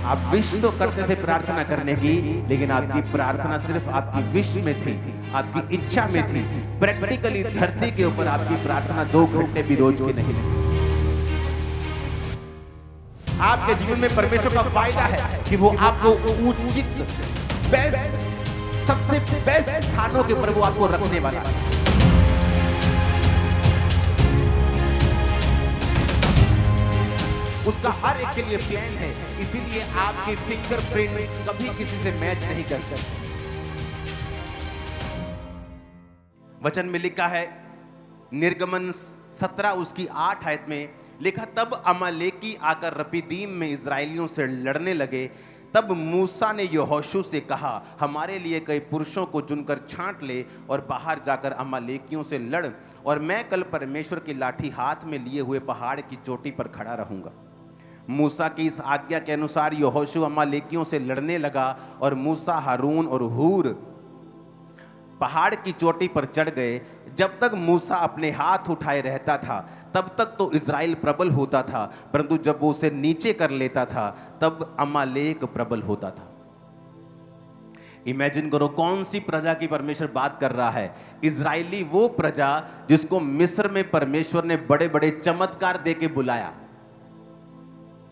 आप विश तो करते थे प्रार्थना करने की, लेकिन आपकी प्रार्थना सिर्फ आपकी विश में थी, आपकी इच्छा में थी। प्रैक्टिकली धरती के ऊपर आपकी प्रार्थना 2 घंटे भी रोज की नहीं लगी। आपके जीवन में परमेश्वर का वायदा है कि वो आपको उचित, बेस्ट, सबसे बेस्ट स्थानों के ऊपर वो आपको रखने वाला है। उसका हर एक के लिए प्लान है, इसीलिए आपके फिंगरप्रिंट्स कभी किसी से मैच नहीं करते। वचन में लिखा है, निर्गमन 17 उसकी 8 आयत में लिखा, तब अमालेकी आकर रपीदीम में इजराइलियों से लड़ने लगे। तब मूसा ने यहोशू से कहा, हमारे लिए कई पुरुषों को चुनकर छांट ले और बाहर जाकर अमालेकियों से लड़, और मैं कल परमेश्वर की लाठी हाथ में लिए हुए पहाड़ की चोटी पर खड़ा रहूंगा। मूसा की इस आज्ञा के अनुसार यहोशू अमालेकियों से लड़ने लगा, और मूसा, हारून और हूर पहाड़ की चोटी पर चढ़ गए। जब तक मूसा अपने हाथ उठाए रहता था तब तक तो इज़राइल प्रबल होता था, परंतु जब वो उसे नीचे कर लेता था तब अमालेक प्रबल होता था। इमेजिन करो कौन सी प्रजा की परमेश्वर बात कर रहा है। इजरायली, वो प्रजा जिसको मिस्र में परमेश्वर ने बड़े बड़े चमत्कार दे के बुलाया,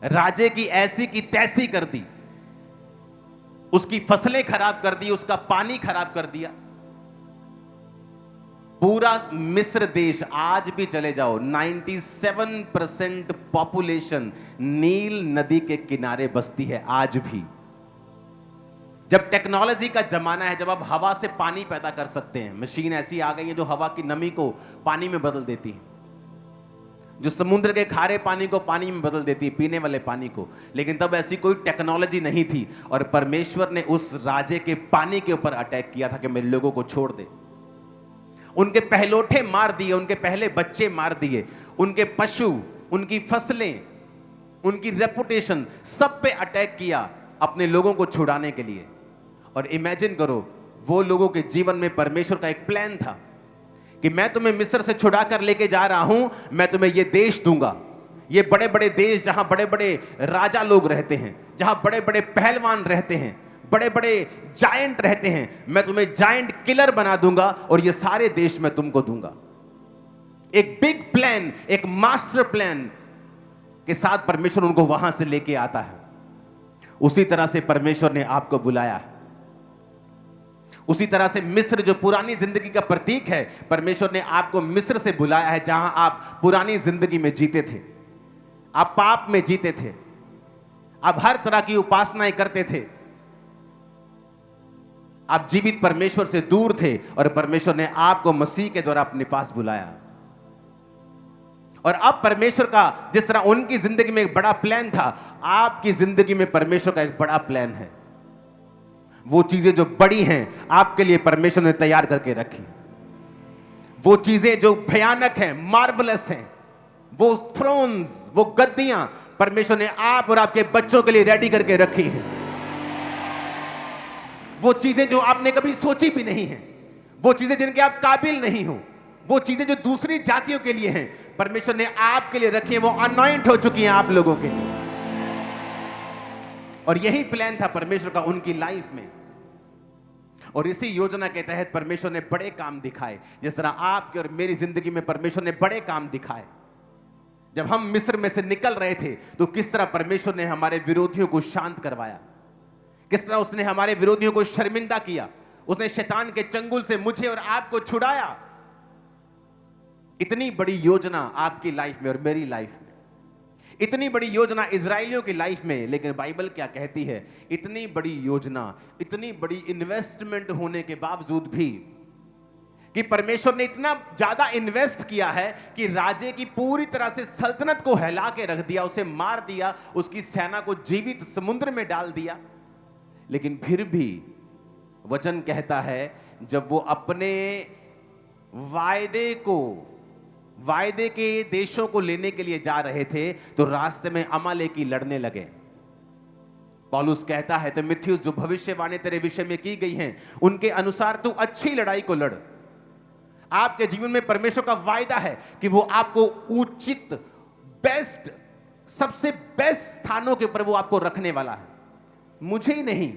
राजे की ऐसी की तैसी कर दी, उसकी फसलें खराब कर दी, उसका पानी खराब कर दिया। पूरा मिस्र देश, आज भी चले जाओ, 97% पॉपुलेशन नील नदी के किनारे बसती है आज भी। जब टेक्नोलॉजी का जमाना है, जब आप हवा से पानी पैदा कर सकते हैं, मशीन ऐसी आ गई है जो हवा की नमी को पानी में बदल देती है, जो समुद्र के खारे पानी को पानी में बदल देती है, पीने वाले पानी को। लेकिन तब ऐसी कोई टेक्नोलॉजी नहीं थी, और परमेश्वर ने उस राजे के पानी के ऊपर अटैक किया था कि मेरे लोगों को छोड़ दे। उनके पहलोठे मार दिए, उनके पहले बच्चे मार दिए, उनके पशु, उनकी फसलें, उनकी रेपुटेशन, सब पे अटैक किया अपने लोगों को छुड़ाने के लिए। और इमेजिन करो, वो लोगों के जीवन में परमेश्वर का एक प्लान था कि मैं तुम्हें मिस्र से छुड़ा कर लेके जा रहा हूं, मैं तुम्हें ये देश दूंगा, ये बड़े बड़े देश जहां बड़े बड़े राजा लोग रहते हैं, जहां बड़े बड़े पहलवान रहते हैं, बड़े बड़े जायंट रहते हैं, मैं तुम्हें जायंट किलर बना दूंगा, और ये सारे देश मैं तुमको दूंगा। एक बिग प्लान, एक मास्टर प्लान के साथ परमेश्वर उनको वहां से लेके आता है। उसी तरह से परमेश्वर ने आपको बुलाया है। उसी तरह से मिस्र जो पुरानी जिंदगी का प्रतीक है, परमेश्वर ने आपको मिस्र से बुलाया है, जहां आप पुरानी जिंदगी में जीते थे, आप पाप में जीते थे, आप हर तरह की उपासनाएं करते थे, आप जीवित परमेश्वर से दूर थे, और परमेश्वर ने आपको मसीह के द्वारा अपने पास बुलाया। और अब परमेश्वर का जिस तरह उनकी जिंदगी में एक बड़ा प्लान था, आपकी जिंदगी में परमेश्वर का एक बड़ा प्लान है। वो चीजें जो बड़ी हैं आपके लिए परमेश्वर ने तैयार करके रखी। वो चीजें जो भयानक हैं, मार्वलस हैं, वो थ्रोन्स, वो गद्दियां परमेश्वर ने आप और आपके बच्चों के लिए रेडी करके रखी हैं। वो चीजें जो आपने कभी सोची भी नहीं है, वो चीजें जिनके आप काबिल नहीं हो, वो चीजें जो दूसरी जातियों के लिए हैं, परमेश्वर ने आपके लिए रखी है। वो अनॉइंट हो चुकी हैं आप लोगों के लिए। और यही प्लान था परमेश्वर का उनकी लाइफ में। और इसी योजना के तहत परमेश्वर ने बड़े काम दिखाए, जिस तरह आपके और मेरी जिंदगी में परमेश्वर ने बड़े काम दिखाए। जब हम मिस्र में से निकल रहे थे तो किस तरह परमेश्वर ने हमारे विरोधियों को शांत करवाया, किस तरह उसने हमारे विरोधियों को शर्मिंदा किया, उसने शैतान के चंगुल से मुझे और आपको छुड़ाया। इतनी बड़ी योजना आपकी लाइफ में और मेरी लाइफ में, इतनी बड़ी योजना इजराइलियों की लाइफ में। लेकिन बाइबल क्या कहती है, इतनी बड़ी योजना, इतनी बड़ी इन्वेस्टमेंट होने के बावजूद भी, कि परमेश्वर ने इतना ज्यादा इन्वेस्ट किया है कि राजे की पूरी तरह से सल्तनत को हिला के रख दिया, उसे मार दिया, उसकी सेना को जीवित समुद्र में डाल दिया। लेकिन फिर भी वचन कहता है, जब वो अपने वायदे के देशों को लेने के लिए जा रहे थे तो रास्ते में अमालेकी लड़ने लगे। पौलुस कहता है, तीमुथियुस, जो भविष्यवाणी तेरे विषय में की गई हैं उनके अनुसार तू अच्छी लड़ाई को लड़। आपके जीवन में परमेश्वर का वायदा है कि वो आपको उचित, बेस्ट, सबसे बेस्ट स्थानों के ऊपर वो आपको रखने वाला है। मुझे ही नहीं,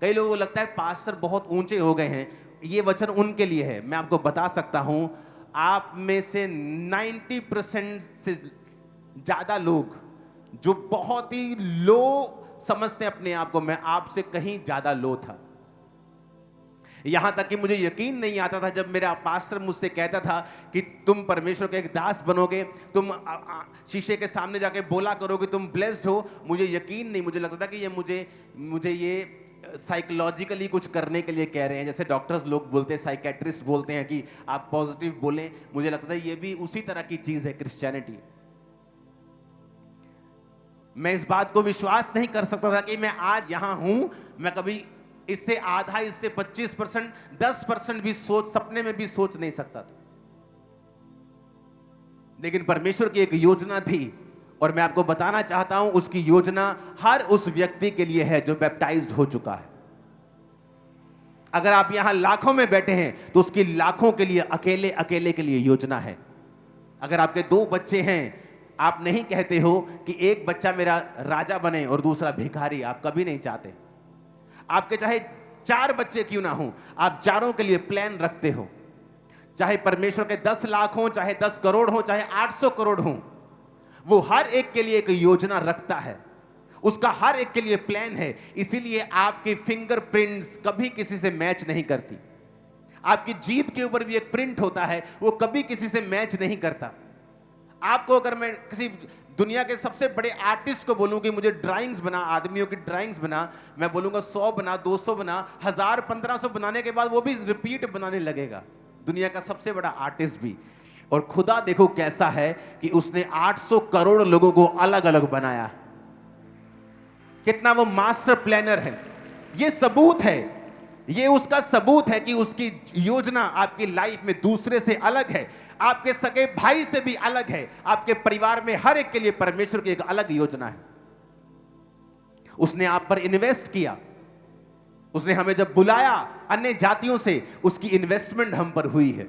कई लोगों को लगता है पास्टर बहुत ऊंचे हो गए हैं, ये वचन उनके लिए है। मैं आपको बता सकता हूं, आप में से 90% से ज्यादा लोग जो बहुत ही लो समझते हैं अपने आप को, मैं आपसे कहीं ज्यादा लो था। यहां तक कि मुझे यकीन नहीं आता था जब मेरा पास्टर मुझसे कहता था कि तुम परमेश्वर के एक दास बनोगे, तुम शीशे के सामने जाके बोला करोगे तुम ब्लेस्ड हो। मुझे यकीन नहीं, मुझे लगता था कि ये मुझे ये साइकोलॉजिकली कुछ करने के लिए कह रहे हैं, जैसे डॉक्टर्स लोग बोलते हैं, साइकेट्रिस्ट बोलते हैं कि आप पॉजिटिव बोलें। मुझे लगता था ये भी उसी तरह की चीज है क्रिश्चियनिटी। मैं इस बात को विश्वास नहीं कर सकता था कि मैं आज यहां हूं। मैं कभी इससे आधा, इससे 25%, 10% भी सपने में भी सोच नहीं सकता था। लेकिन परमेश्वर की एक योजना थी, और मैं आपको बताना चाहता हूं उसकी योजना हर उस व्यक्ति के लिए है जो बैप्टाइज्ड हो चुका है। अगर आप यहां लाखों में बैठे हैं तो उसकी लाखों के लिए, अकेले अकेले के लिए योजना है। अगर आपके 2 बच्चे हैं, आप नहीं कहते हो कि एक बच्चा मेरा राजा बने और दूसरा भिखारी, आप कभी नहीं चाहते। आपके चाहे 4 बच्चे क्यों ना हो, आप चारों के लिए प्लान रखते हो। चाहे परमेश्वर के 10 लाख हो, चाहे 10 करोड़ हो, चाहे 800 करोड़ हो, वो हर एक के लिए एक योजना रखता है, उसका हर एक के लिए प्लान है। इसीलिए आपकी फिंगरप्रिंट्स कभी किसी से मैच नहीं करती। आपकी जीभ के ऊपर भी एक प्रिंट होता है, वो कभी किसी से मैच नहीं करता। आपको अगर मैं किसी दुनिया के सबसे बड़े आर्टिस्ट को बोलूं कि मुझे ड्राइंग्स बना, आदमियों की ड्राइंग्स बना, मैं बोलूंगा 100 बना, 200 बना, 1000, 1500 बनाने के बाद वो भी रिपीट बनाने लगेगा, दुनिया का सबसे बड़ा आर्टिस्ट भी। और खुदा देखो कैसा है कि उसने 800 करोड़ लोगों को अलग अलग बनाया। कितना वो मास्टर प्लानर है। ये सबूत है, ये उसका सबूत है कि उसकी योजना आपकी लाइफ में दूसरे से अलग है, आपके सगे भाई से भी अलग है, आपके परिवार में हर एक के लिए परमेश्वर की एक अलग योजना है। उसने आप पर इन्वेस्ट किया, उसने हमें जब बुलाया अन्य जातियों से, उसकी इन्वेस्टमेंट हम पर हुई है।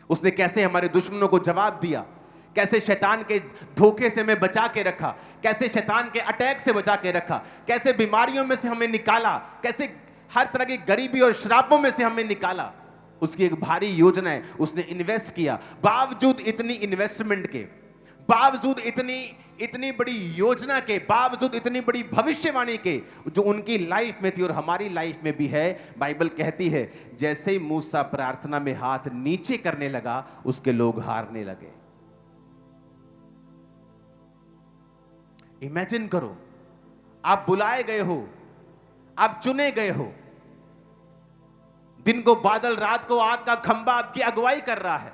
उसने कैसे हमारे दुश्मनों को जवाब दिया, कैसे शैतान के धोखे से हमें बचा के रखा, कैसे शैतान के अटैक से बचा के रखा, कैसे बीमारियों में से हमें निकाला, कैसे हर तरह की गरीबी और श्रापों में से हमें निकाला। उसकी एक भारी योजना है, उसने इन्वेस्ट किया। बावजूद इतनी इन्वेस्टमेंट के, बावजूद इतनी बड़ी योजना के, बावजूद इतनी बड़ी भविष्यवाणी के जो उनकी लाइफ में थी और हमारी लाइफ में भी है, बाइबल कहती है जैसे ही मूसा प्रार्थना में हाथ नीचे करने लगा, उसके लोग हारने लगे। इमेजिन करो, आप बुलाए गए हो, आप चुने गए हो, दिन को बादल, रात को आग का खंबा आपकी अगुवाई कर रहा है,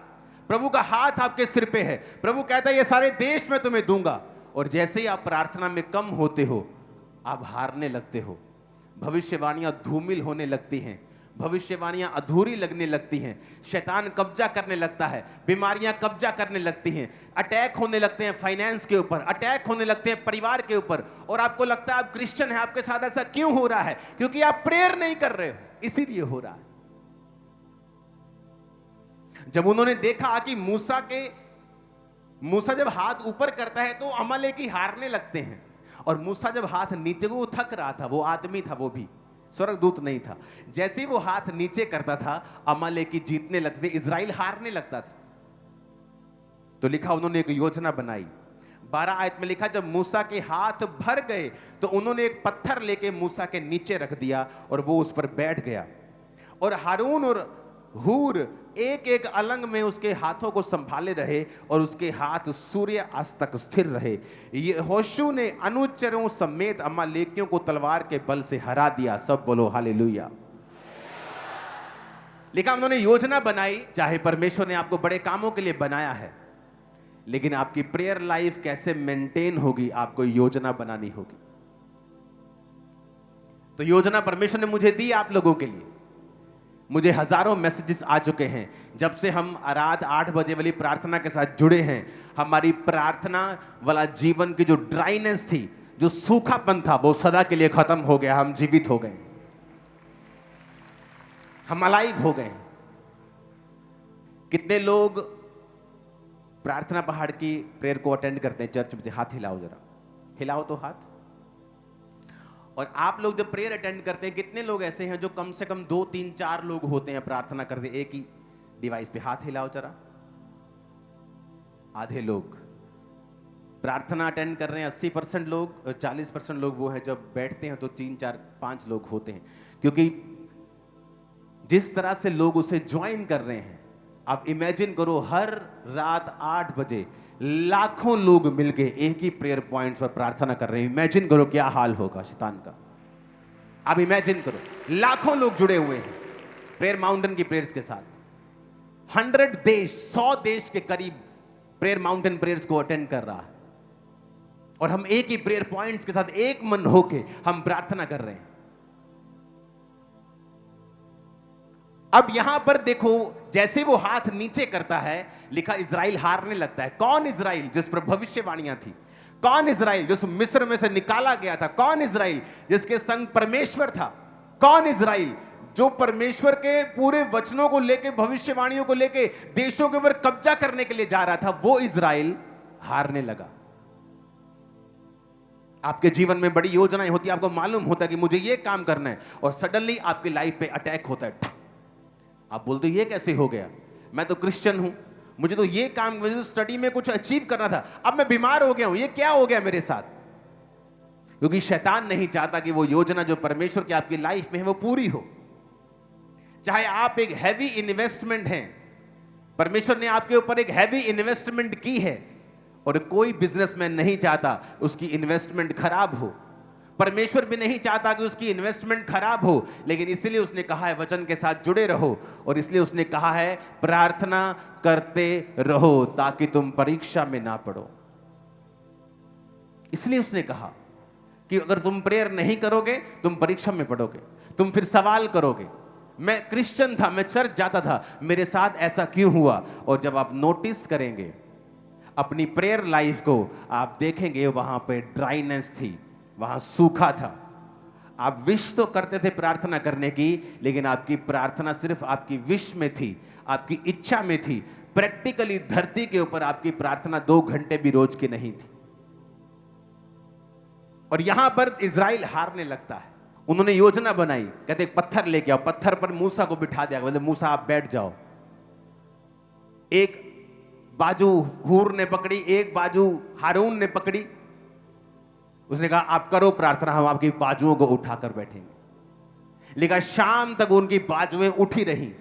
प्रभु का हाथ आपके सिर पे है, प्रभु कहता है ये सारे देश में तुम्हें दूंगा। और जैसे ही आप प्रार्थना में कम होते हो, आप हारने लगते हो, भविष्यवाणियां धूमिल होने लगती हैं, भविष्यवाणियां अधूरी लगने लगती हैं, शैतान कब्जा करने लगता है, बीमारियां कब्जा करने लगती हैं, अटैक होने लगते हैं फाइनेंस के ऊपर, अटैक होने लगते हैं परिवार के ऊपर। और आपको लगता है आप क्रिश्चियन हैं, आपके साथ ऐसा क्यों हो रहा है? क्योंकि आप प्रेयर नहीं कर रहे हो, इसीलिए हो रहा है। जब उन्होंने देखा कि मूसा जब हाथ ऊपर करता है तो अमालेकी हारने लगते हैं, और मूसा जब हाथ नीचे, वो थक रहा था, वो आदमी था, वो भी स्वर्गदूत नहीं था। जैसे ही वो हाथ नीचे करता था, अमालेकी जीतने लगते थे, इजराइल हारने लगता था। तो लिखा उन्होंने एक योजना बनाई। 12 आयत में लिखा जब मूसा के हाथ भर गए तो उन्होंने एक पत्थर लेके मूसा के नीचे रख दिया और वो उस पर बैठ गया, और हारून और हूर एक एक अलंग में उसके हाथों को संभाले रहे और उसके हाथ सूर्य अस्त तक स्थिर रहे। यहोशू ने अनुचरों समेत अमालेकियों को तलवार के बल से हरा दिया। सब बोलो हालेलुया। लिखा उन्होंने योजना बनाई। चाहे परमेश्वर ने आपको बड़े कामों के लिए बनाया है, लेकिन आपकी प्रेयर लाइफ कैसे मेंटेन होगी, आपको योजना बनानी होगी। तो योजना परमेश्वर ने मुझे दी आप लोगों के लिए। मुझे हजारों मैसेजेस आ चुके हैं जब से हम रात 8 बजे वाली प्रार्थना के साथ जुड़े हैं। हमारी प्रार्थना वाला जीवन की जो ड्राइनेस थी, जो सूखापन था, वो सदा के लिए खत्म हो गया। हम जीवित हो गए, हम अलाइव हो गए। कितने लोग प्रार्थना पहाड़ की प्रेयर को अटेंड करते हैं चर्च में? हाथ हिलाओ जरा, हिलाओ तो हाथ। और आप लोग जब प्रेयर अटेंड करते हैं, कितने लोग ऐसे हैं जो कम से कम 2 3 4 लोग होते हैं प्रार्थना करते, एक ही डिवाइस पे? हाथ हिलाओ जरा। आधे लोग प्रार्थना अटेंड कर रहे हैं, 80% लोग, 40% लोग वो है जब बैठते हैं तो 3 4 5 लोग होते हैं। क्योंकि जिस तरह से लोग उसे ज्वाइन कर रहे हैं, आप इमेजिन करो हर रात 8 बजे लाखों लोग मिलके एक ही प्रेयर पॉइंट पर प्रार्थना कर रहे हैं। इमेजिन करो क्या हाल होगा शैतान का। आप इमेजिन करो, लाखों लोग जुड़े हुए हैं प्रेयर माउंटेन की प्रेयर्स के साथ। 100 देश, 100 देश के करीब प्रेयर माउंटेन प्रेयर्स को अटेंड कर रहा है, और हम एक ही प्रेयर पॉइंट्स के साथ एक मन होके हम प्रार्थना कर रहे हैं। अब यहां पर देखो, जैसे वो हाथ नीचे करता है, लिखा इजराइल हारने लगता है। कौन इजराइल? जिस पर भविष्यवाणियां थी। कौन इजराइल? जिस मिस्र में से निकाला गया था। कौन इजराइल? जिसके संग परमेश्वर था। कौन इजराइल? जो परमेश्वर के पूरे वचनों को लेके, भविष्यवाणियों को लेके देशों के ऊपर कब्जा करने के लिए जा रहा था, वो इजराइल हारने लगा। आपके जीवन में बड़ी योजनाएं होती है, आपको मालूम होता है कि मुझे ये काम करना है, और सडनली आपकी लाइफ पे अटैक होता है। आप बोलते ये कैसे हो गया? मैं तो क्रिश्चियन हूं, मुझे तो ये काम, मुझे तो स्टडी में कुछ अचीव करना था, अब मैं बीमार हो गया हूं, ये क्या हो गया मेरे साथ? क्योंकि शैतान नहीं चाहता कि वो योजना जो परमेश्वर की आपकी लाइफ में है वो पूरी हो। चाहे आप एक हैवी इन्वेस्टमेंट हैं, परमेश्वर ने आपके ऊपर एक हैवी इन्वेस्टमेंट की है, और कोई बिजनेसमैन नहीं चाहता उसकी इन्वेस्टमेंट खराब हो। परमेश्वर भी नहीं चाहता कि उसकी इन्वेस्टमेंट खराब हो, लेकिन इसलिए उसने कहा है वचन के साथ जुड़े रहो, और इसलिए उसने कहा है प्रार्थना करते रहो ताकि तुम परीक्षा में ना पड़ो। इसलिए उसने कहा कि अगर तुम प्रेयर नहीं करोगे तुम परीक्षा में पड़ोगे, तुम फिर सवाल करोगे, मैं क्रिश्चियन था, मैं चर्च जाता था, मेरे साथ ऐसा क्यों हुआ? और जब आप नोटिस करेंगे अपनी प्रेयर लाइफ को, आप देखेंगे वहां पे ड्राइनेस थी, वहां सूखा था। आप विश तो करते थे प्रार्थना करने की, लेकिन आपकी प्रार्थना सिर्फ आपकी विश में थी, आपकी इच्छा में थी। प्रैक्टिकली धरती के ऊपर आपकी प्रार्थना 2 घंटे भी रोज की नहीं थी। और यहां पर इजराइल हारने लगता है। उन्होंने योजना बनाई, कहते एक पत्थर लेके आओ, पत्थर पर मूसा को बिठा दिया, बोले मूसा आप बैठ जाओ। एक बाजू हूर ने पकड़ी, एक बाजू हारून ने पकड़ी। उसने कहा आप करो प्रार्थना, हम आपकी बाजुओं को उठाकर बैठेंगे। लेकिन शाम तक उनकी बाजुएं उठी रही,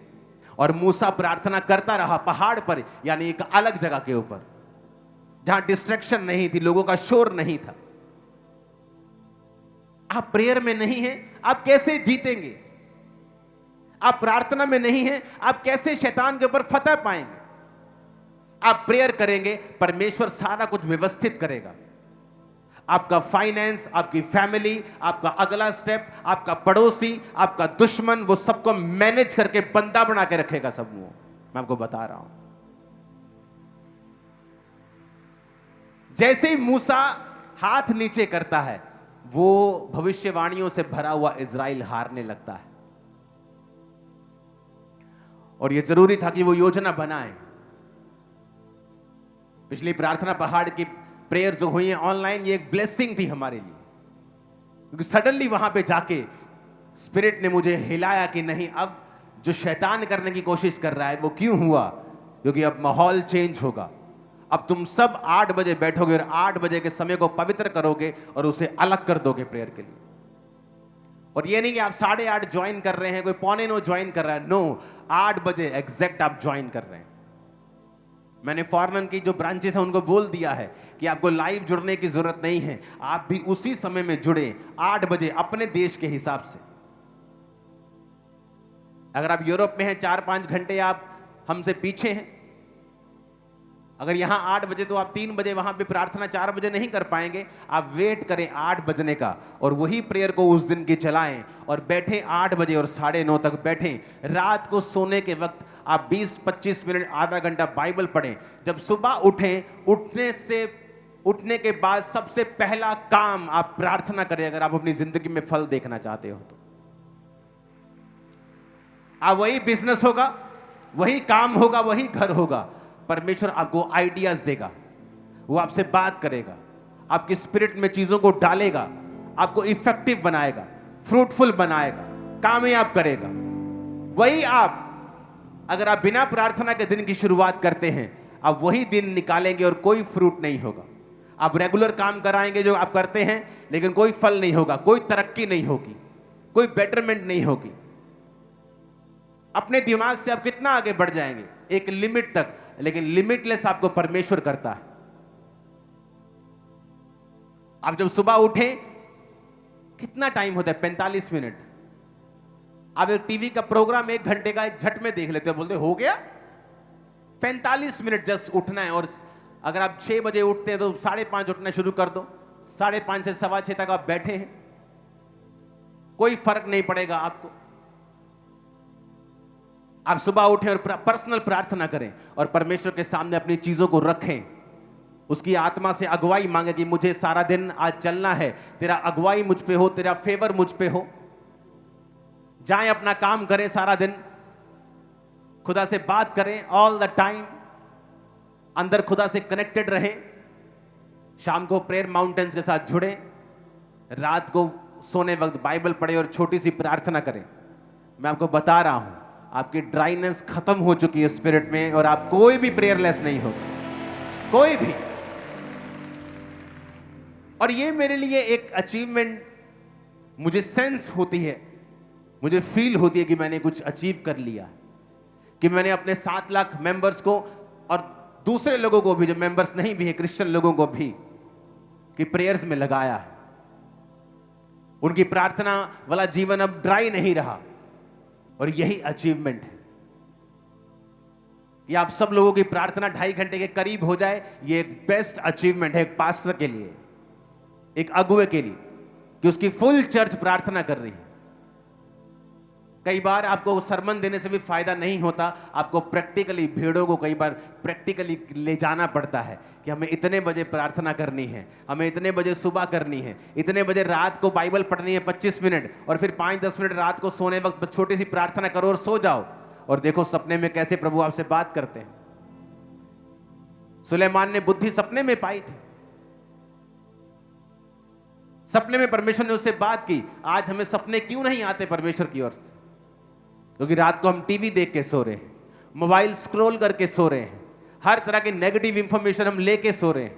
और मूसा प्रार्थना करता रहा पहाड़ पर, यानी एक अलग जगह के ऊपर जहां डिस्ट्रैक्शन नहीं थी, लोगों का शोर नहीं था। आप प्रेयर में नहीं हैं, आप कैसे जीतेंगे? आप प्रार्थना में नहीं हैं, आप कैसे शैतान के ऊपर फतह पाएंगे? आप प्रेयर करेंगे, परमेश्वर सारा कुछ व्यवस्थित करेगा। आपका फाइनेंस, आपकी फैमिली, आपका अगला स्टेप, आपका पड़ोसी, आपका दुश्मन, वो सबको मैनेज करके बंदा बना के रखेगा सब। वो मैं आपको बता रहा हूं। जैसे ही मूसा हाथ नीचे करता है, वो भविष्यवाणियों से भरा हुआ इजराइल हारने लगता है। और यह जरूरी था कि वो योजना बनाए। पिछली प्रार्थना पहाड़ की प्रेयर जो हुई है ऑनलाइन, ये एक ब्लेसिंग थी हमारे लिए, क्योंकि सडनली वहां पे जाके स्पिरिट ने मुझे हिलाया कि नहीं, अब जो शैतान करने की कोशिश कर रहा है वो क्यों हुआ? क्योंकि अब माहौल चेंज होगा। अब तुम सब 8 बजे बैठोगे और 8 बजे के समय को पवित्र करोगे और उसे अलग कर दोगे प्रेयर के लिए। और ये नहीं कि आप 8:30 ज्वाइन कर रहे हैं, कोई 8:45 ज्वाइन कर रहा है। नो, 8 बजे एग्जैक्ट आप ज्वाइन कर रहे हैं। मैंने फॉरेन की जो ब्रांचेस हैं उनको बोल दिया है कि आपको लाइव जुड़ने की जरूरत नहीं है, आप भी उसी समय में जुड़े 8 बजे अपने देश के हिसाब से। अगर आप यूरोप में हैं 4-5 घंटे आप हमसे पीछे हैं। अगर यहां 8 बजे तो आप 3 बजे वहां पे प्रार्थना 4 बजे नहीं कर पाएंगे। आप वेट करें 8 बजने का और वही प्रेयर को उस दिन की चलाएं और बैठें 8 बजे और 9:30 तक बैठें। रात को सोने के वक्त आप 20-25 मिनट आधा घंटा बाइबल पढ़ें। जब सुबह उठें, उठने के बाद सबसे पहला काम आप प्रार्थना करें। अगर आप अपनी जिंदगी में फल देखना चाहते हो तो आप वही बिजनेस होगा, वही काम होगा, वही घर होगा। परमेश्वर आपको आइडियाज देगा, वो आपसे बात करेगा, आपकी स्पिरिट में चीजों को डालेगा, आपको इफेक्टिव बनाएगा, फ्रूटफुल बनाएगा, कामयाब करेगा। वही आप, अगर आप बिना प्रार्थना के दिन की शुरुआत करते हैं, आप वही दिन निकालेंगे और कोई फ्रूट नहीं होगा। आप रेगुलर काम कराएंगे जो आप करते हैं, लेकिन कोई फल नहीं होगा, कोई तरक्की नहीं होगी, कोई बेटरमेंट नहीं होगी। अपने दिमाग से आप कितना आगे बढ़ जाएंगे, एक लिमिट तक, लेकिन लिमिटलेस आपको परमेश्वर करता है। आप जब सुबह उठें, कितना टाइम होता है? 45 मिनट। आप एक टीवी का प्रोग्राम 1 घंटे का झट में देख लेते हो, बोलते हो गया। 45 मिनट जस्ट उठना है। और अगर आप 6 बजे उठते हैं तो 5:30 उठना शुरू कर दो। 5:30 से 6:15 तक आप बैठे हैं, कोई फर्क नहीं पड़ेगा आपको। आप सुबह उठें और पर्सनल प्रार्थना करें और परमेश्वर के सामने अपनी चीजों को रखें। उसकी आत्मा से अगुवाई मांगे कि मुझे सारा दिन आज चलना है, तेरा अगुवाई मुझ पे हो, तेरा फेवर मुझ पे हो। जाएं, अपना काम करें, सारा दिन खुदा से बात करें, ऑल द टाइम अंदर खुदा से कनेक्टेड रहें। शाम को प्रेयर माउंटेन्स के साथ जुड़ें, रात को सोने वक्त बाइबल पढ़ें और छोटी सी प्रार्थना करें। मैं आपको बता रहा हूं, आपकी ड्राइनेस खत्म हो चुकी है स्पिरिट में, और आप कोई भी प्रेयरलेस नहीं हो, कोई भी। और ये मेरे लिए एक अचीवमेंट, मुझे सेंस होती है, मुझे फील होती है कि मैंने कुछ अचीव कर लिया, कि मैंने अपने 7 लाख मेंबर्स को और दूसरे लोगों को भी, जो मेंबर्स नहीं भी है, क्रिश्चियन लोगों को भी, कि प्रेयर्स में लगाया है। उनकी प्रार्थना वाला जीवन अब ड्राई नहीं रहा। और यही अचीवमेंट है कि आप सब लोगों की प्रार्थना 2.5 घंटे के करीब हो जाए। ये एक बेस्ट अचीवमेंट है एक पास्टर के लिए, एक अगुवे के लिए, कि उसकी फुल चर्च प्रार्थना कर रही है। कई बार आपको सरमन देने से भी फायदा नहीं होता, आपको प्रैक्टिकली भीड़ों को कई बार प्रैक्टिकली ले जाना पड़ता है कि हमें इतने बजे प्रार्थना करनी है, हमें इतने बजे सुबह करनी है, इतने बजे रात को बाइबल पढ़नी है 25 मिनट, और फिर 5-10 मिनट रात को सोने वक्त छोटी सी प्रार्थना करो और सो जाओ। और देखो सपने में कैसे प्रभु आपसे बात करते हैं। सुलेमान ने बुद्धि सपने में पाई थी, सपने में परमेश्वर ने उससे बात की। आज हमें सपने क्यों नहीं आते परमेश्वर की ओर से? क्योंकि रात को हम टीवी देख के सो रहे हैं, मोबाइल स्क्रॉल करके सो रहे हैं, हर तरह की नेगेटिव इंफॉर्मेशन हम लेके सो रहे हैं।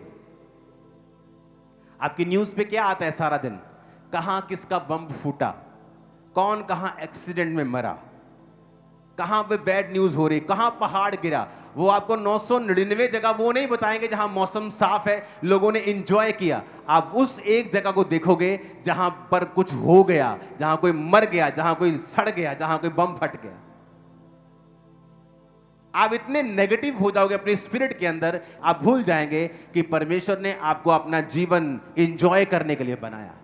आपकी न्यूज पे क्या आता है सारा दिन? कहां किसका बम फूटा, कौन कहां एक्सीडेंट में मरा, कहां पे बैड न्यूज हो रही, कहां पहाड़ गिरा। वो आपको 999 जगह वो नहीं बताएंगे जहां मौसम साफ है, लोगों ने एंजॉय किया। आप उस एक जगह को देखोगे जहां पर कुछ हो गया, जहां कोई मर गया, जहां कोई सड़ गया, जहां कोई बम फट गया। आप इतने नेगेटिव हो जाओगे अपने स्पिरिट के अंदर, आप भूल जाएंगे कि परमेश्वर ने आपको अपना जीवन एंजॉय करने के लिए बनाया,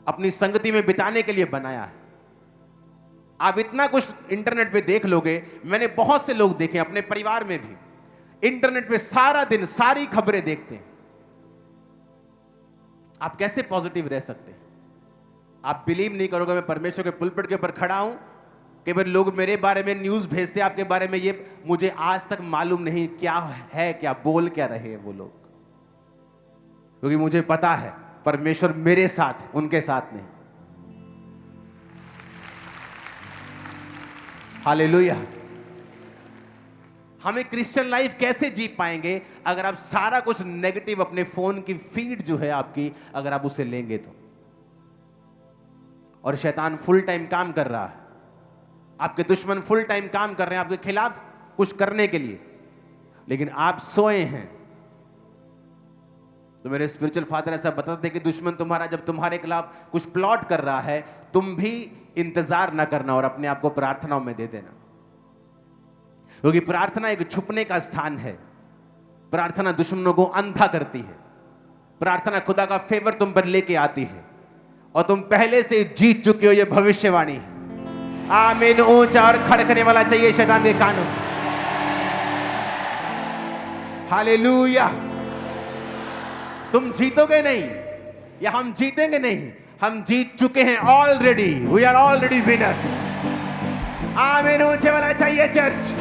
अपनी संगति में बिताने के लिए बनाया है। आप इतना कुछ इंटरनेट पे देख लोगे, मैंने बहुत से लोग देखे अपने परिवार में भी, इंटरनेट पे सारा दिन सारी खबरें देखते हैं। आप कैसे पॉजिटिव रह सकते हैं? आप बिलीव नहीं करोगे, मैं परमेश्वर के पुलपिट के ऊपर खड़ा हूं, कि भाई लोग मेरे बारे में न्यूज भेजते आपके बारे में, ये मुझे आज तक मालूम नहीं क्या है, क्या बोल क्या रहे हैं वो लोग, क्योंकि मुझे पता है परमेश्वर मेरे साथ, उनके साथ नहीं। हालेलुया। हमें क्रिश्चियन लाइफ कैसे जी पाएंगे अगर आप सारा कुछ नेगेटिव, अपने फोन की फीड जो है आपकी, अगर आप उसे लेंगे तो। और शैतान फुल टाइम काम कर रहा है, आपके दुश्मन फुल टाइम काम कर रहे हैं आपके खिलाफ कुछ करने के लिए, लेकिन आप सोए हैं। तो मेरे स्पिरिचुअल फादर ऐसा बताते कि दुश्मन तुम्हारा जब तुम्हारे खिलाफ कुछ प्लॉट कर रहा है, तुम भी इंतजार ना करना और अपने आप को प्रार्थनाओं में दे देना, क्योंकि प्रार्थना एक छुपने का स्थान है। प्रार्थना दुश्मनों को अंधा करती है, प्रार्थना खुदा का फेवर तुम पर लेके आती है, और तुम पहले से जीत चुके हो, ये भविष्यवाणी है। आमीन। ऊंचा और खड़कने वाला चाहिए शैतान के कानों। हालेलुया। तुम जीतोगे नहीं, या हम जीतेंगे नहीं, हम जीत चुके हैं already. We are already winners. आमीन। ऊंचे वाला चाहिए चर्च।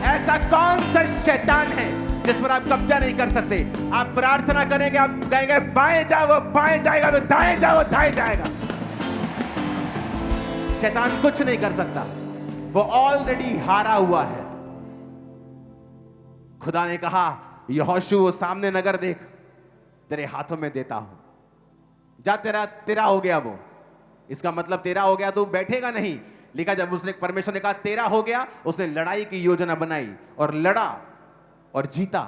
ऐसा कौन सा शैतान है जिस पर आप कब्जा नहीं कर सकते। आप प्रार्थना करेंगे, आप कहेंगे बाएं जाओ वो बाएं जाएगा, वो दाएं जाओ वो दाएं जाएगा। शैतान कुछ नहीं कर सकता, वो ऑलरेडी हारा हुआ है। खुदा ने कहा यहोशू वो सामने नगर देख, तेरे हाथों में देता हूं, जा तेरा हो गया वो। इसका मतलब तेरा हो गया तो बैठेगा नहीं। लिखा जब उसने परमेश्वर ने कहा तेरा हो गया, उसने लड़ाई की योजना बनाई और लड़ा और जीता,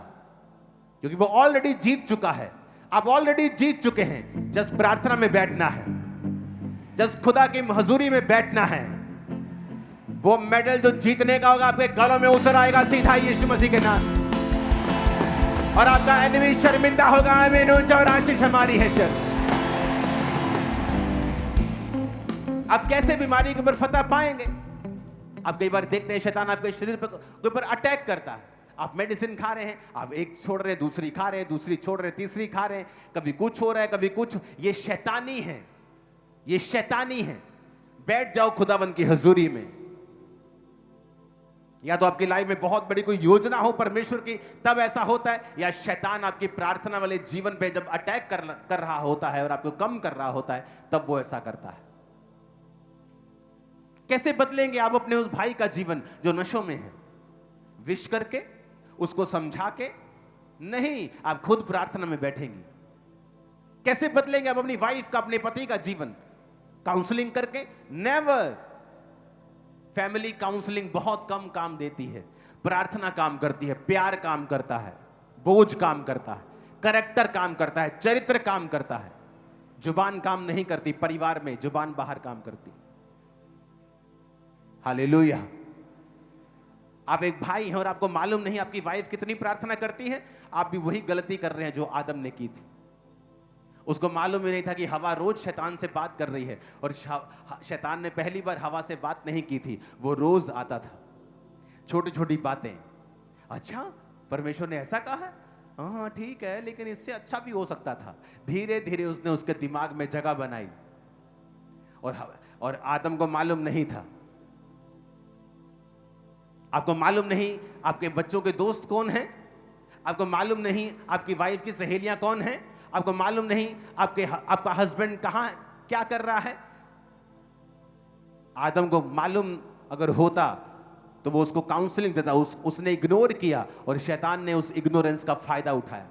क्योंकि वो ऑलरेडी जीत चुका है। आप ऑलरेडी जीत चुके हैं। जस्ट प्रार्थना में बैठना है, जस्ट खुदा की हजूरी में बैठना है। वो मेडल जो जीतने का होगा आपके गलों में उतर आएगा सीधा यीशु मसीह के नाम, और आपका एनिमी शर्मिंदा होगा। आमीन। ऊंचा और आशीष हमारी है चर्च। आप कैसे बीमारी के ऊपर फतह पाएंगे? आप कई बार देखते हैं शैतान आपके शरीर के ऊपर अटैक करता है। आप मेडिसिन खा रहे हैं, आप एक छोड़ रहे हैं, दूसरी खा रहे हैं, दूसरी छोड़ रहे हैं, तीसरी खा रहे हैं, कभी कुछ हो रहा है कभी कुछ। ये शैतानी है, ये शैतानी है। बैठ जाओ खुदावंद की हजूरी में। या तो आपकी लाइफ में बहुत बड़ी कोई योजना हो परमेश्वर की, तब ऐसा होता है, या शैतान आपकी प्रार्थना वाले जीवन पे जब अटैक कर रहा होता है और आपको कम कर रहा होता है, तब वो ऐसा करता है। कैसे बदलेंगे आप अपने उस भाई का जीवन जो नशों में है? विश करके, उसको समझा के नहीं, आप खुद प्रार्थना में बैठेंगी। कैसे बदलेंगे आप अपनी वाइफ का, अपने पति का जीवन? काउंसलिंग करके? नेवर। फैमिली काउंसलिंग बहुत कम काम देती है, प्रार्थना काम करती है, प्यार काम करता है, बोझ काम करता है, कैरेक्टर काम करता है, चरित्र काम करता है। जुबान काम नहीं करती परिवार में, जुबान बाहर काम करती। हालेलुया। आप एक भाई हैं और आपको मालूम नहीं आपकी वाइफ कितनी प्रार्थना करती है, आप भी वही गलती कर रहे हैं जो आदम ने की थी। उसको मालूम ही नहीं था कि हवा रोज शैतान से बात कर रही है, और शैतान ने पहली बार हवा से बात नहीं की थी, वो रोज आता था, छोटी छोटी बातें। अच्छा, परमेश्वर ने ऐसा कहा है, हाँ ठीक है, लेकिन इससे अच्छा भी हो सकता था। धीरे धीरे उसने उसके दिमाग में जगह बनाई, और आदम को मालूम नहीं था। आपको मालूम नहीं आपके बच्चों के दोस्त कौन हैं, आपको मालूम नहीं आपकी वाइफ की सहेलियां कौन हैं, आपको मालूम नहीं आपका हस्बैंड कहां क्या कर रहा है। आदम को मालूम अगर होता तो वो उसको काउंसलिंग देता, उसने इग्नोर किया और शैतान ने उस इग्नोरेंस का फायदा उठाया।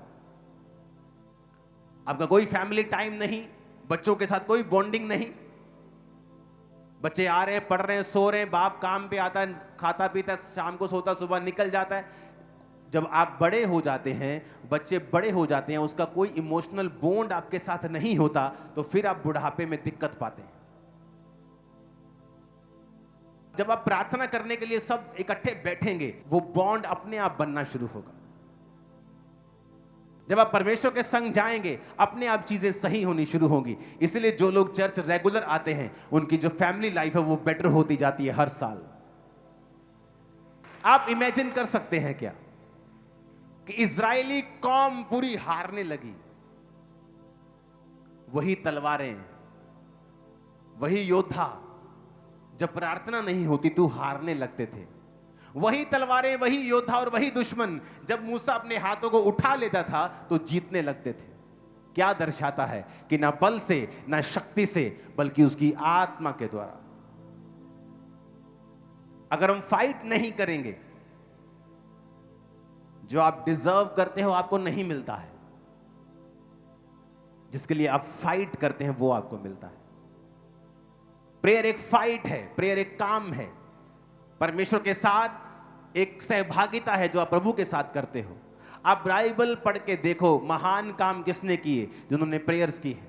आपका कोई फैमिली टाइम नहीं, बच्चों के साथ कोई बॉन्डिंग नहीं। बच्चे आ रहे हैं, पढ़ रहे हैं, सो रहे हैं, बाप काम पे आता है, खाता पीता है, शाम को सोता, सुबह निकल जाता है। जब आप बड़े हो जाते हैं, बच्चे बड़े हो जाते हैं, उसका कोई इमोशनल बॉन्ड आपके साथ नहीं होता, तो फिर आप बुढ़ापे में दिक्कत पाते हैं। जब आप प्रार्थना करने के लिए सब इकट्ठे बैठेंगे, वो बॉन्ड अपने आप बनना शुरू होगा। जब आप परमेश्वर के संग जाएंगे, अपने आप चीजें सही होनी शुरू होंगी। इसलिए जो लोग चर्च रेगुलर आते हैं, उनकी जो फैमिली लाइफ है वो बेटर होती जाती है हर साल। आप इमेजिन कर सकते हैं क्या कि इजरायली कौम पूरी हारने लगी? वही तलवारें, वही योद्धा, जब प्रार्थना नहीं होती तो हारने लगते थे। वही तलवारें, वही योद्धा और वही दुश्मन, जब मूसा अपने हाथों को उठा लेता था तो जीतने लगते थे। क्या दर्शाता है कि ना बल से ना शक्ति से, बल्कि उसकी आत्मा के द्वारा। अगर हम फाइट नहीं करेंगे, जो आप डिजर्व करते हो आपको नहीं मिलता है, जिसके लिए आप फाइट करते हैं वो आपको मिलता है। प्रेयर एक फाइट है, प्रेयर एक काम है, परमेश्वर के साथ एक सहभागिता है जो आप प्रभु के साथ करते हो। आप बाइबल पढ़ के देखो, महान काम किसने किए? जिन्होंने प्रेयर्स की है।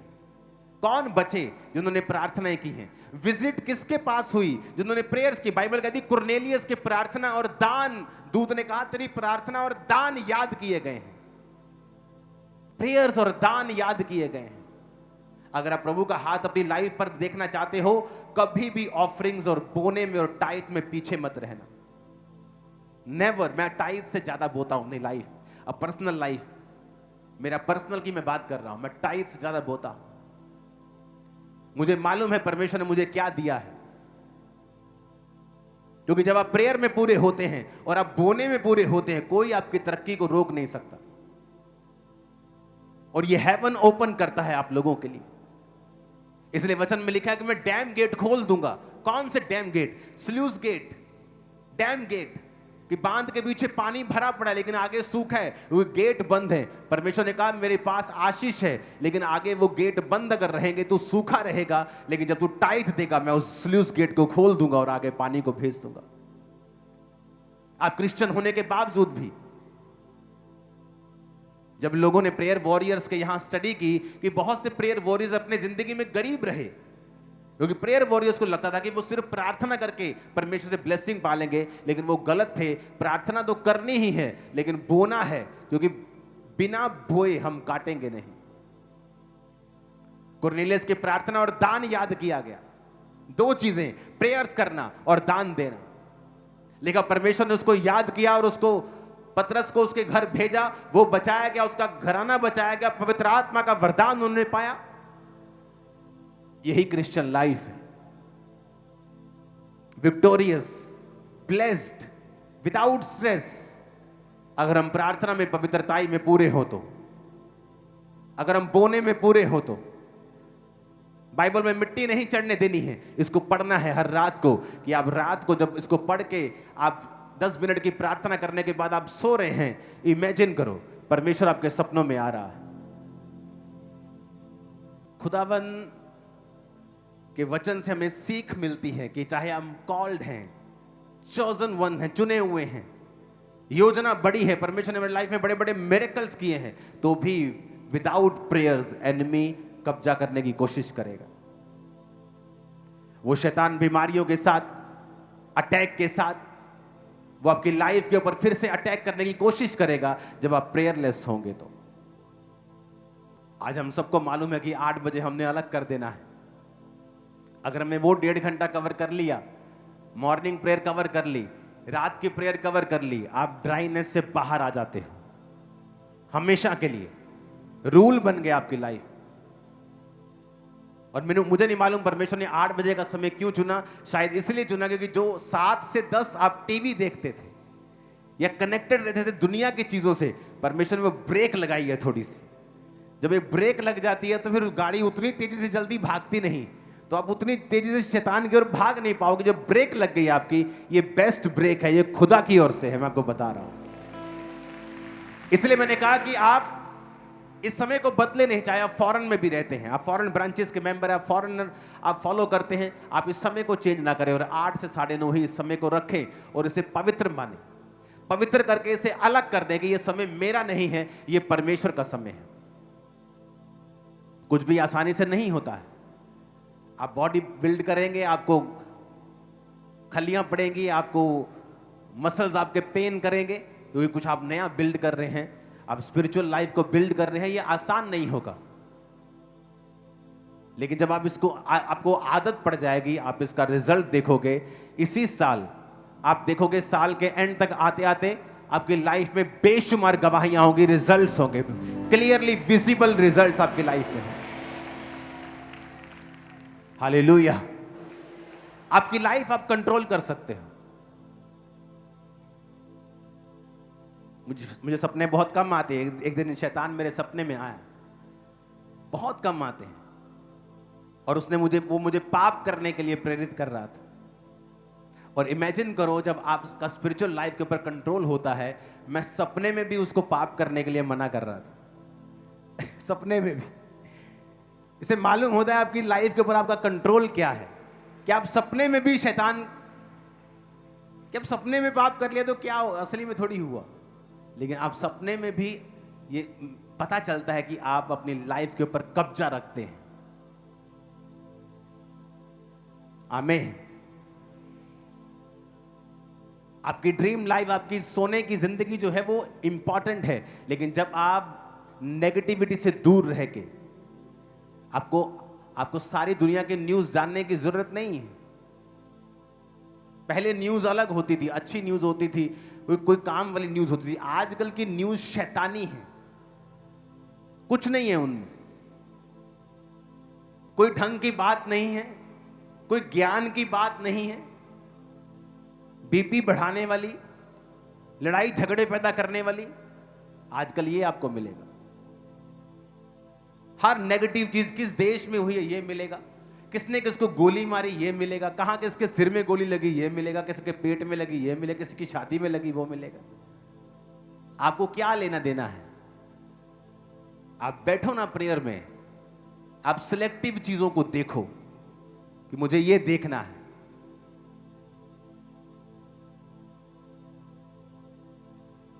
कौन बचे? जिन्होंने प्रार्थनाएं की हैं। विजिट किसके पास हुई? जिन्होंने प्रेयर्स की। बाइबल कहती कुरनेलियस की प्रार्थना और दान, दूत ने कहा तेरी प्रार्थना और दान याद किए गए हैं। प्रेयर्स और दान याद किए गए हैं। अगर आप प्रभु का हाथ अपनी लाइफ पर देखना चाहते हो, कभी भी ऑफरिंग्स और बोने में और टाइथ में पीछे मत रहना। नेवर। मैं टाइथ से ज्यादा बोता हूं अपनी लाइफ, अब पर्सनल लाइफ, मेरा पर्सनल की मैं बात कर रहा हूं। मैं टाइथ से ज्यादा बोता हूं। मुझे मालूम है परमेश्वर ने मुझे क्या दिया है, क्योंकि जब आप प्रेयर में पूरे होते हैं और आप बोने में पूरे होते हैं, कोई आपकी तरक्की को रोक नहीं सकता। और ये हेवन ओपन करता है आप लोगों के लिए। इसलिए वचन में लिखा है कि मैं डैम गेट खोल दूंगा। कौन से dam gate? Sluice gate, dam gate, कि बांध के पीछे पानी भरा पड़ा है लेकिन आगे सूखा है, वो गेट बंद है। परमेश्वर ने कहा मेरे पास आशीष है, लेकिन आगे वो गेट बंद अगर रहेंगे तो सूखा रहेगा, लेकिन जब तू टाइट देगा मैं उस स्लूस गेट को खोल दूंगा और आगे पानी को भेज दूंगा। आप क्रिश्चियन होने के बावजूद भी, जब लोगों ने प्रेयर वॉरियर्स के यहां स्टडी की कि बहुत से प्रेयर वॉरियर्स अपने जिंदगी में गरीब रहे, क्योंकि प्रेयर वॉरियर्स को लगता था कि वो सिर्फ प्रार्थना करके परमेश्वर से ब्लेसिंग पालेंगे, लेकिन वो गलत थे। प्रार्थना तो करनी ही है, लेकिन बोना है, क्योंकि बिना बोए हम काटेंगे नहीं। कुरनेलियस की प्रार्थना और दान याद किया गया, दो चीजें, प्रेयर्स करना और दान देना। लेकिन परमेश्वर ने उसको याद किया और उसको, पतरस को उसके घर भेजा, वो बचाया गया, उसका घराना बचाया गया, पवित्र आत्मा का वरदान उन्होंने पाया। यही क्रिश्चियन लाइफ है, विक्टोरियस, ब्लेस्ड, विदाउट स्ट्रेस। अगर हम प्रार्थना में, पवित्रताई में पूरे हो तो, अगर हम बोने में पूरे हो तो। बाइबल में मिट्टी नहीं चढ़ने देनी है, इसको पढ़ना है हर रात को, कि आप रात को जब इसको पढ़ के आप 10 मिनट की प्रार्थना करने के बाद आप सो रहे हैं, इमेजिन करो परमेश्वर आपके सपनों में आ रहा है। खुदावन के वचन से हमें सीख मिलती है कि चाहे हम कॉल्ड हैं, चोजन वन हैं, चुने हुए हैं, योजना बड़ी है, परमेश्वर ने हमारी लाइफ में बड़े बड़े मिरेकल्स किए हैं, तो भी विदाउट प्रेयर्स एनिमी कब्जा करने की कोशिश करेगा। वो शैतान बीमारियों के साथ, अटैक के साथ, वो आपकी लाइफ के ऊपर फिर से अटैक करने की कोशिश करेगा जब आप प्रेयरलेस होंगे। तो आज हम सबको मालूम है कि 8 बजे हमने अलग कर देना है। अगर हमने वो 1.5 घंटा कवर कर लिया, मॉर्निंग प्रेयर कवर कर ली, रात की प्रेयर कवर कर ली, आप ड्राइनेस से बाहर आ जाते हो हमेशा के लिए। रूल बन गया आपकी लाइफ। और मुझे नहीं मालूम परमेश्वर ने 8 बजे का समय क्यों चुना। शायद इसलिए चुना क्योंकि जो 7 से 10 आप टीवी देखते थे या कनेक्टेड रहते थे दुनिया की चीजों से, परमेश्वर ने वो ब्रेक लगाई है थोड़ी सी। जब एक ब्रेक लग जाती है तो फिर गाड़ी उतनी तेजी से जल्दी भागती नहीं, तो आप उतनी तेजी से शैतान की ओर भाग नहीं पाओगे। जब ब्रेक लग गई आपकी, ये बेस्ट ब्रेक है, ये खुदा की ओर से है, मैं आपको बता रहा हूं। इसलिए मैंने कहा कि आप इस समय को बदले नहीं, चाहे आप फॉरेन में भी रहते हैं, आप फॉरेन ब्रांचेस के मेंबर, आप फॉरेनर, आप फॉलो करते हैं, आप इस समय को चेंज ना करें और 8 से 9:30 ही इस समय को रखें और इसे पवित्र माने, पवित्र करके इसे अलग कर दें कि ये समय मेरा नहीं है, ये परमेश्वर का समय है। कुछ भी आसानी से नहीं होता है। आप बॉडी बिल्ड करेंगे, आपको खलियां पड़ेंगी, आपको मसल्स आपके पेन करेंगे, क्योंकि कुछ आप नया बिल्ड कर रहे हैं, आप स्पिरिचुअल लाइफ को बिल्ड कर रहे हैं। ये आसान नहीं होगा, लेकिन जब आप इसको आपको आदत पड़ जाएगी, आप इसका रिजल्ट देखोगे। इसी साल आप देखोगे, साल के एंड तक आते आते आपकी लाइफ में बेशुमार गवाहियां होंगी, रिजल्ट्स होंगे, क्लियरली विजिबल रिजल्ट्स आपकी लाइफ में होंगे। हालेलुया। आपकी लाइफ आप कंट्रोल कर सकते हो। मुझे सपने बहुत कम आते हैं। एक दिन शैतान मेरे सपने में आया, बहुत कम आते हैं, और उसने मुझे पाप करने के लिए प्रेरित कर रहा था। और इमेजिन करो, जब आपका स्पिरिचुअल लाइफ के ऊपर कंट्रोल होता है, मैं सपने में भी उसको पाप करने के लिए मना कर रहा था सपने में भी। इसे मालूम होता है आपकी लाइफ के ऊपर आपका कंट्रोल क्या है, कि आप सपने में भी शैतान, कि आप सपने में पाप कर लिया तो क्या हो, असली में थोड़ी हुआ, लेकिन आप सपने में भी ये पता चलता है कि आप अपनी लाइफ के ऊपर कब्जा रखते हैं। आमीन। आपकी ड्रीम लाइफ, आपकी सोने की जिंदगी जो है वो इंपॉर्टेंट है, लेकिन जब आप नेगेटिविटी से दूर रह के, आपको सारी दुनिया के न्यूज जानने की जरूरत नहीं है। पहले न्यूज अलग होती थी, अच्छी न्यूज होती थी, कोई काम वाली न्यूज होती थी। आजकल की न्यूज शैतानी है, कुछ नहीं है उनमें, कोई ढंग की बात नहीं है, कोई ज्ञान की बात नहीं है। बीपी बढ़ाने वाली, लड़ाई झगड़े पैदा करने वाली, आजकल ये आपको मिलेगा। हर नेगेटिव चीज किस देश में हुई है ये मिलेगा, किसने किसको गोली मारी ये मिलेगा, कहां किसके सिर में गोली लगी ये मिलेगा, किसके पेट में लगी ये मिलेगा, किसी की शादी में लगी वो मिलेगा। आपको क्या लेना देना है? आप बैठो ना प्रेयर में, आप सिलेक्टिव चीजों को देखो कि मुझे ये देखना है।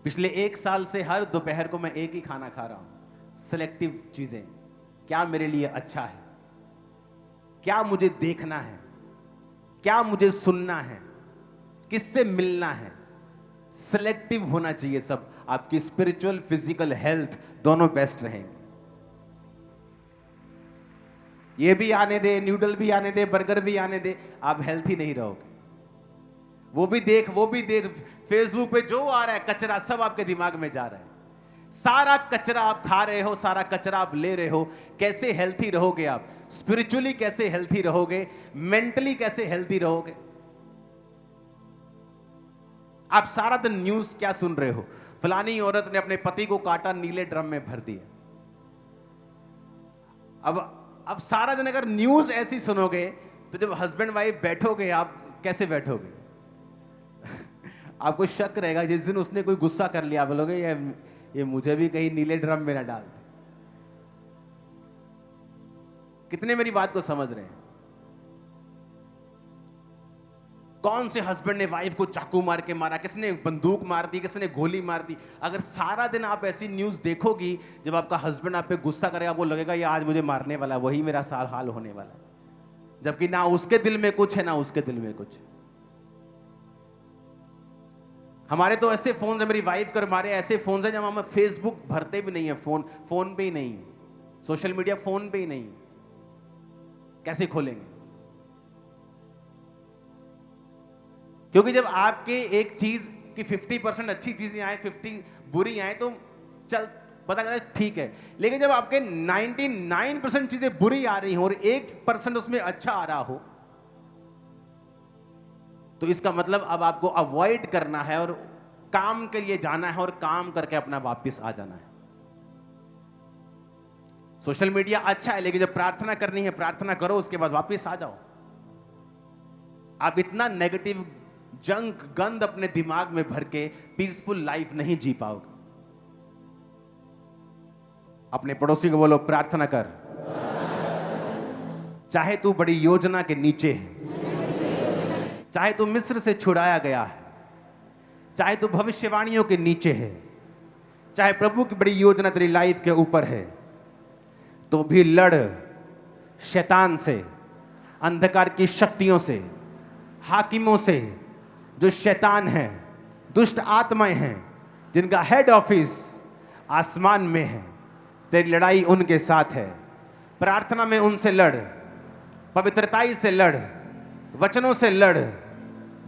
पिछले 1 साल से हर दोपहर को मैं एक ही खाना खा रहा हूं, सिलेक्टिव चीजें। क्या मेरे लिए अच्छा है, क्या मुझे देखना है, क्या मुझे सुनना है, किससे मिलना है। सिलेक्टिव होना चाहिए सब। आपकी स्पिरिचुअल फिजिकल हेल्थ दोनों बेस्ट रहेंगे। ये भी आने दे, न्यूडल भी आने दे, बर्गर भी आने दे, आप हेल्थी नहीं रहोगे। वो भी देख, फेसबुक पे जो आ रहा है कचरा सब आपके दिमाग में जा रहा है। सारा कचरा आप खा रहे हो, सारा कचरा आप ले रहे हो। कैसे हेल्थी रहोगे आप? स्पिरिचुअली कैसे हेल्थी रहोगे? मेंटली कैसे हेल्थी रहोगे? आप सारा दिन न्यूज क्या सुन रहे हो? फलानी औरत ने अपने पति को काटा, नीले ड्रम में भर दिया। अब सारा दिन अगर न्यूज ऐसी सुनोगे तो जब हस्बैंड वाइफ बैठोगे आप कैसे बैठोगे? आपको शक रहेगा। जिस दिन उसने कोई गुस्सा कर लिया बोलोगे ये मुझे भी कहीं नीले ड्रम में ना डाल दे। कितने मेरी बात को समझ रहे हैं? कौन से हस्बैंड ने वाइफ को चाकू मार के मारा, किसने बंदूक मार दी, किसने गोली मार दी। अगर सारा दिन आप ऐसी न्यूज देखोगी, जब आपका हस्बैंड आप पे गुस्सा करेगा आपको लगेगा ये आज मुझे मारने वाला है, वही मेरा हाल होने वाला है। जबकि ना उसके दिल में कुछ है ना उसके दिल में कुछ। हमारे तो ऐसे फोन है, मेरी वाइफ कर हमारे ऐसे फोन है जब हम फेसबुक भरते भी नहीं है, फोन पे ही नहीं, सोशल मीडिया फोन पे ही नहीं, कैसे खोलेंगे? क्योंकि जब आपके एक चीज की 50% अच्छी चीजें आए, 50 बुरी आए तो चल पता करें ठीक है। लेकिन जब आपके 99% चीजें बुरी आ रही हो और 1% उसमें अच्छा आ रहा हो, तो इसका मतलब अब आपको अवॉइड करना है और काम के लिए जाना है और काम करके अपना वापस आ जाना है। सोशल मीडिया अच्छा है, लेकिन जब प्रार्थना करनी है प्रार्थना करो, उसके बाद वापस आ जाओ। आप इतना नेगेटिव जंक गंद अपने दिमाग में भर के पीसफुल लाइफ नहीं जी पाओगे। अपने पड़ोसी को बोलो प्रार्थना कर, चाहे तू बड़ी योजना के नीचे है, चाहे तू मिस्र से छुड़ाया गया है, चाहे तू भविष्यवाणियों के नीचे है, चाहे प्रभु की बड़ी योजना तेरी लाइफ के ऊपर है, तो भी लड़ शैतान से, अंधकार की शक्तियों से, हाकिमों से, जो शैतान है, दुष्ट आत्माएं हैं, जिनका हेड ऑफिस आसमान में है। तेरी लड़ाई उनके साथ है। प्रार्थना में उनसे लड़, पवित्रताई से लड़, वचनों से लड़,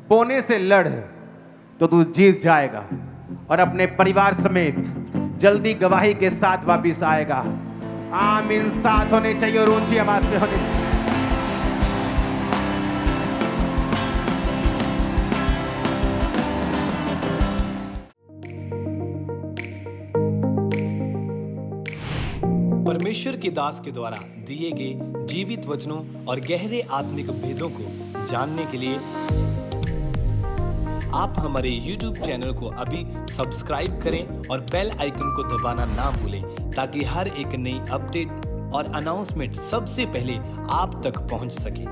बोने से लड़, तो तू जीत जाएगा और अपने परिवार समेत जल्दी गवाही के साथ वापिस आएगा। आमीन। साथ होने चाहिए और ऊंची आवाज में होने चाहिए। परमेश्वर के दास के द्वारा दिए गए जीवित वचनों और गहरे आत्मिक भेदों को जानने के लिए आप हमारे YouTube चैनल को अभी सब्सक्राइब करें और बेल आइकन को दबाना ना भूलें, ताकि हर एक नई अपडेट और अनाउंसमेंट सबसे पहले आप तक पहुंच सके।